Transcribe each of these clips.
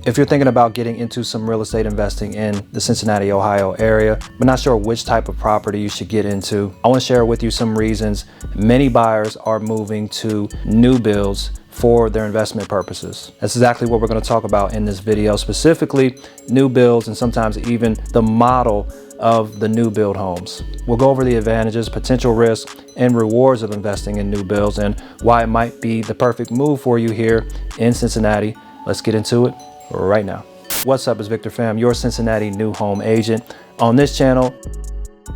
If you're thinking about getting into some real estate investing in the Cincinnati, Ohio area, but not sure which type of property you should get into, I want to share with you some reasons many buyers are moving to new builds for their investment purposes. That's exactly what we're going to talk about in this video, specifically new builds and sometimes even the model of the new build homes. We'll go over the advantages, potential risks, and rewards of investing in new builds and why it might be the perfect move for you here in Cincinnati. Let's get into it right now. What's up, it's Victor Pham, your Cincinnati new home agent. On this channel,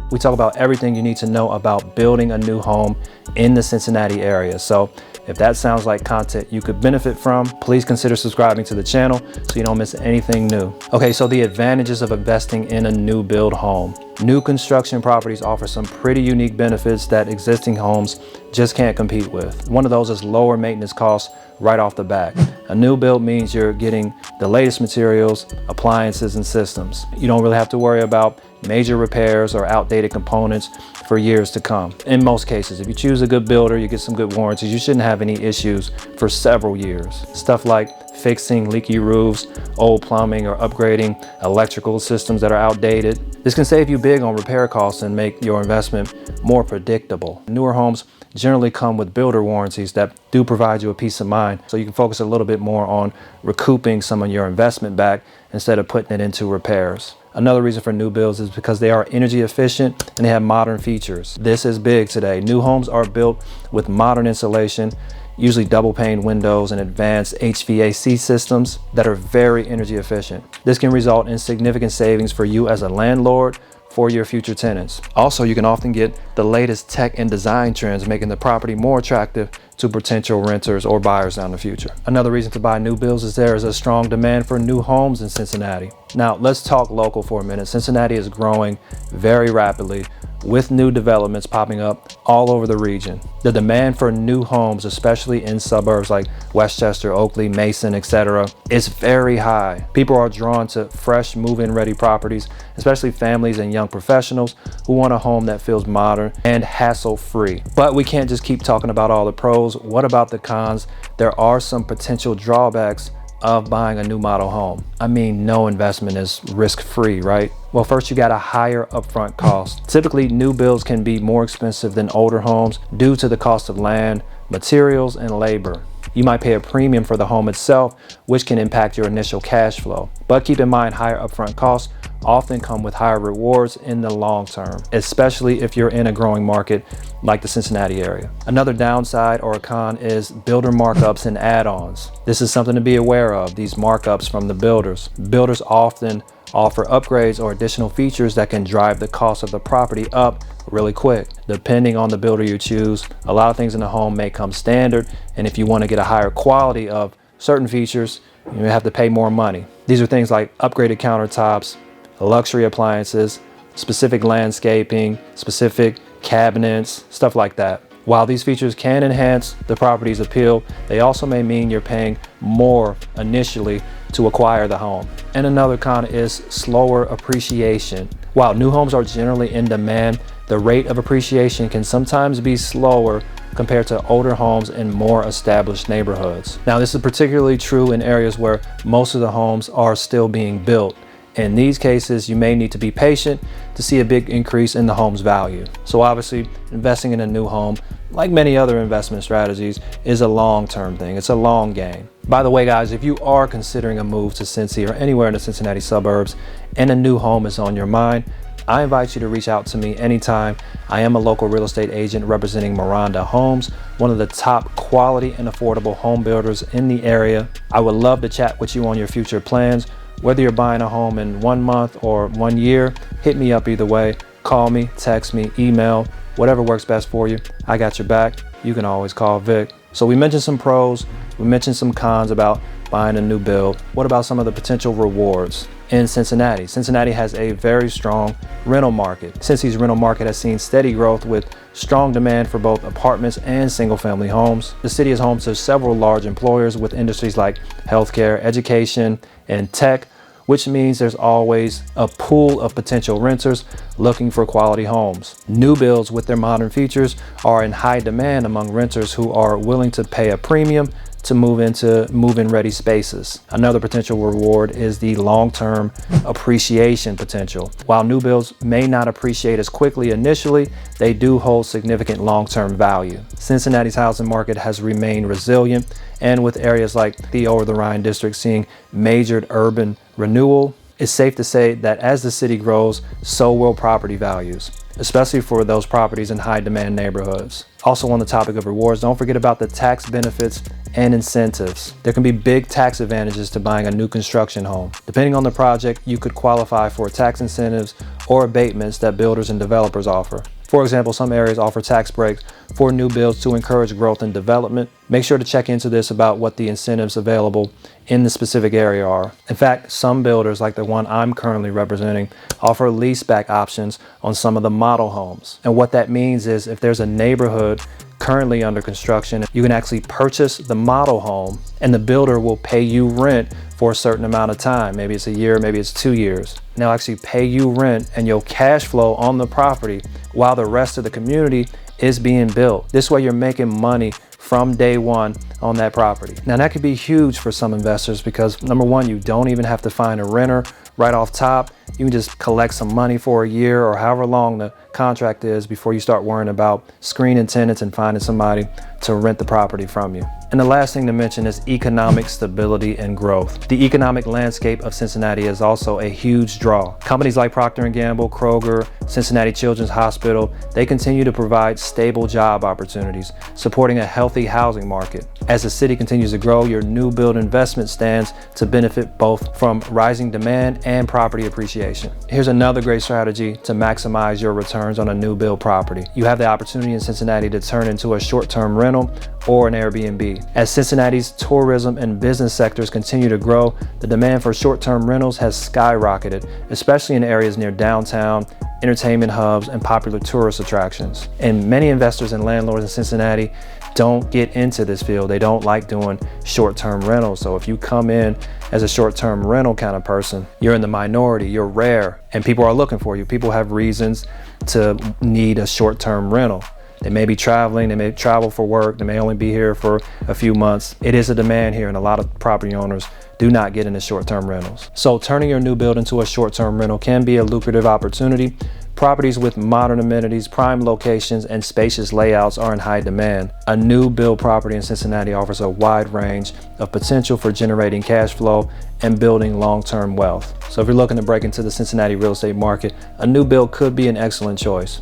we talk about everything you need to know about building a new home in the Cincinnati area. So if that sounds like content you could benefit from, please consider subscribing to the channel so you don't miss anything new. Okay, so the advantages of investing in a new build home. New construction properties offer some pretty unique benefits that existing homes just can't compete with. One of those is lower maintenance costs right off the bat. A new build means you're getting the latest materials, appliances, and systems. You don't really have to worry about major repairs or outdated components for years to come. In most cases, if you choose a good builder, you get some good warranties, you shouldn't have any issues for several years. Stuff like fixing leaky roofs, old plumbing, or upgrading electrical systems that are outdated. This can save you big on repair costs and make your investment more predictable. Newer homes generally come with builder warranties that do provide you a peace of mind, so you can focus a little bit more on recouping some of your investment back instead of putting it into repairs. Another reason for new builds is because they are energy efficient and they have modern features. This is big today. New homes are built with modern insulation, usually double pane windows and advanced HVAC systems that are very energy efficient. This can result in significant savings for you as a landlord for your future tenants. Also, you can often get the latest tech and design trends, making the property more attractive to potential renters or buyers down the future. Another reason to buy new builds is there is a strong demand for new homes in Cincinnati. Now, let's talk local for a minute. Cincinnati is growing very rapidly with new developments popping up all over the region. The demand for new homes, especially in suburbs like Westchester, Oakley, Mason, etc., is very high. People are drawn to fresh move-in ready properties, especially families and young professionals who want a home that feels modern and hassle-free. But we can't just keep talking about all the pros. What about the cons? There are some potential drawbacks of buying a new model home. I mean, no investment is risk-free, right? Well, first you got a higher upfront cost. Typically, new builds can be more expensive than older homes due to the cost of land, materials, and labor. You might pay a premium for the home itself, which can impact your initial cash flow. But keep in mind, higher upfront costs often come with higher rewards in the long term, especially if you're in a growing market like the Cincinnati area. Another downside or a con is builder markups and add-ons. This is something to be aware of, these markups from the builders. Builders often offer upgrades or additional features that can drive the cost of the property up really quick. Depending on the builder you choose, a lot of things in the home may come standard, and if you want to get a higher quality of certain features, you have to pay more money. These are things like upgraded countertops, luxury appliances, specific landscaping, specific cabinets, stuff like that. While these features can enhance the property's appeal, they also may mean you're paying more initially to acquire the home. And another con is slower appreciation. While new homes are generally in demand, the rate of appreciation can sometimes be slower compared to older homes in more established neighborhoods. Now, this is particularly true in areas where most of the homes are still being built. In these cases, you may need to be patient to see a big increase in the home's value. So obviously, investing in a new home, like many other investment strategies, is a long-term thing. It's a long game. By the way, guys, if you are considering a move to Cincy or anywhere in the Cincinnati suburbs and a new home is on your mind, I invite you to reach out to me anytime. I am a local real estate agent representing Maronda Homes, one of the top quality and affordable home builders in the area. I would love to chat with you on your future plans. Whether you're buying a home in 1 month or 1 year, hit me up either way. Call me, text me, email, whatever works best for you. I got your back. You can always call Vic. So we mentioned some pros, we mentioned some cons about buying a new build. What about some of the potential rewards? In Cincinnati, Cincinnati has a very strong rental market. Cincy's rental market has seen steady growth with strong demand for both apartments and single-family homes. The city is home to several large employers with industries like healthcare, education, and tech, which means there's always a pool of potential renters looking for quality homes. New builds with their modern features are in high demand among renters who are willing to pay a premium to move into move-in ready spaces. Another potential reward is the long-term appreciation potential. While new builds may not appreciate as quickly initially, they do hold significant long-term value. Cincinnati's housing market has remained resilient, and with areas like the Over the Rhine district seeing major urban renewal, it's safe to say that as the city grows, so will property values, especially for those properties in high demand neighborhoods. Also, on the topic of rewards, don't forget about the tax benefits and incentives. There can be big tax advantages to buying a new construction home. Depending on the project, you could qualify for tax incentives or abatements that builders and developers offer. For example, some areas offer tax breaks for new builds to encourage growth and development. Make sure to check into this about what the incentives available in the specific area are. In fact, some builders, like the one I'm currently representing, offer leaseback options on some of the model homes. And what that means is if there's a neighborhood currently under construction, you can actually purchase the model home and the builder will pay you rent for a certain amount of time. Maybe it's a year, maybe it's 2 years. And they'll actually pay you rent and you'll cash flow on the property while the rest of the community is being built. This way you're making money from day one on that property. Now that could be huge for some investors because number one, you don't even have to find a renter right off top. You can just collect some money for a year or however long the contract is before you start worrying about screening tenants and finding somebody to rent the property from you. And the last thing to mention is economic stability and growth. The economic landscape of Cincinnati is also a huge draw. Companies like Procter & Gamble, Kroger, Cincinnati Children's Hospital, they continue to provide stable job opportunities, supporting a healthy housing market. As the city continues to grow, your new build investment stands to benefit both from rising demand and property appreciation. Here's another great strategy to maximize your returns on a new build property. You have the opportunity in Cincinnati to turn into a short-term rental or an Airbnb. As Cincinnati's tourism and business sectors continue to grow, the demand for short-term rentals has skyrocketed, especially in areas near downtown, entertainment hubs, and popular tourist attractions. And many investors and landlords in Cincinnati don't get into this field. They don't like doing short-term rentals. So if you come in as a short-term rental kind of person, you're in the minority, you're rare, and people are looking for you. People have reasons to need a short-term rental. They may be traveling, they may travel for work, they may only be here for a few months. It is a demand here, and a lot of property owners do not get into short-term rentals. So turning your new build into a short-term rental can be a lucrative opportunity. Properties with modern amenities, prime locations, and spacious layouts are in high demand. A new build property in Cincinnati offers a wide range of potential for generating cash flow and building long-term wealth. So if you're looking to break into the Cincinnati real estate market, a new build could be an excellent choice.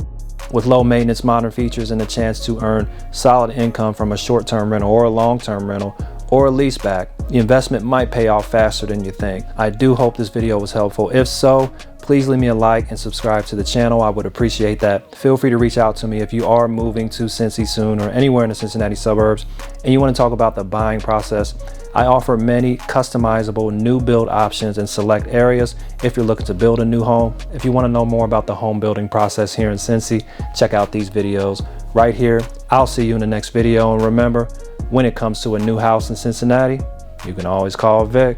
With low maintenance, modern features, and a chance to earn solid income from a short-term rental or a long-term rental or a leaseback, the investment might pay off faster than you think. I do hope this video was helpful. If so, please leave me a like and subscribe to the channel. I would appreciate that. Feel free to reach out to me if you are moving to Cincy soon or anywhere in the Cincinnati suburbs and you want to talk about the buying process. I offer many customizable new build options in select areas if you're looking to build a new home. If you want to know more about the home building process here in Cincy, check out these videos right here. I'll see you in the next video, and remember, when it comes to a new house in Cincinnati, you can always call Vic.